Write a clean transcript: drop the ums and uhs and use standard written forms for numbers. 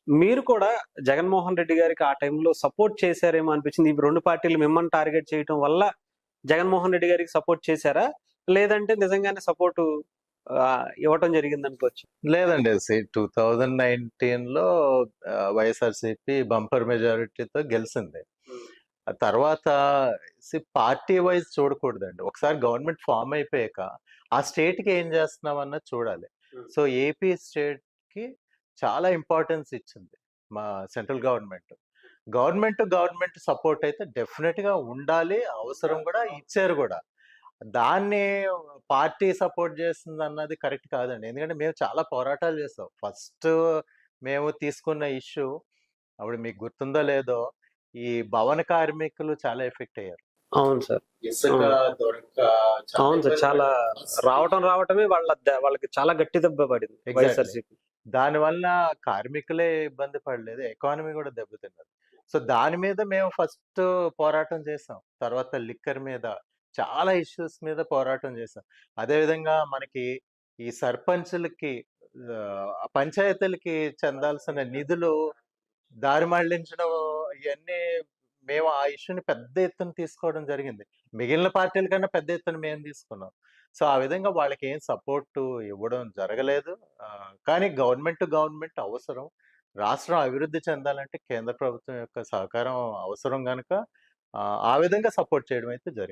మీరు కూడా జగన్మోహన్ రెడ్డి గారికి ఆ టైంలో సపోర్ట్ చేశారేమో అనిపించింది. ఈ 2 పార్టీలు మిమ్మల్ని టార్గెట్ చేయటం వల్ల జగన్మోహన్ రెడ్డి గారికి సపోర్ట్ చేశారా? లేదంటే నిజంగానే సపోర్టు ఇవ్వటం జరిగిందనుకోవచ్చా? లేదండి. 2019లో వైఎస్ఆర్‌సీపీ బంపర్ మెజారిటీతో గెలిసింది. హ్మ్. ఆ తర్వాత పార్టీ వైస్ చూడకూడదండి. ఒకసారి గవర్నమెంట్ ఫార్మ్ అయిపోయాక, ఆ స్టేట్‌కి ఏం చేస్తున్నామన్నది చూడాలి. హ్మ్. సో, ఏపీ స్టేట్‌కి చాలా ఇంపార్టెన్స్ ఇచ్చింది మా సెంట్రల్ గవర్నమెంట్. గవర్నమెంట్ సపోర్ట్ అయితే డెఫినిట్‌గా ఉండాలి. అవసరం కూడా ఇచ్చారు గూడా. దాన్ని పార్టీ సపోర్ట్ చేస్తుందన్నది కరెక్ట్ కాదండి. ఎందుకంటే మేము చాలా పోరాటాలు చేసాం. ఫస్ట్ మేము తీసుకున్న ఇష్యూ అప్పుడు మీకు గుర్తుందో లేదో, ఈ భవన కార్మికులు చాలా ఎఫెక్ట్ అయ్యారు. అవును సార్. ఇసుక అవును. దొరక్క అవును సార్. చాలా రావటమే వాళ్ళకి చాలా గట్టి దెబ్బ పడింది ఎగ్జాక్ట్‌లీ. వైఎస్ఆర్‌సీపీ. దానివల్ల కార్మికులే ఇబ్బంది పడలేదు. ఎకానమీ కూడా దెబ్బతిన్నది. సో, దాని మీద మేము ఫస్ట్ పోరాటం చేసాం. తర్వాత లిక్కర్ మీద చాలా ఇష్యూస్ మీద పోరాటం చేసాం. అదే విధంగా మనకి ఈ సర్పంచులకి పంచాయతీలకి చెందాల్సిన నిధులు దారి మళ్లించడం ఇయన్నీ మేము ఆ ఇష్యూని పెద్ద ఎత్తున తీసుకోవడం జరిగింది. మిగిలిన పార్టీల కన్నా పెద్ద ఎత్తున మేము తీసుకున్నాం. సో, ఆ విధంగా వాళ్ళకేం సపోర్టు ఇవ్వడం జరగలేదు. కానీ గవర్నమెంట్ అవసరం. రాష్ట్రం అభివృద్ధి చెందాలంటే కేంద్ర ప్రభుత్వం యొక్క సహకారం అవసరం గనక ఆ విధంగా సపోర్ట్ చేయడం అయితే జరిగింది.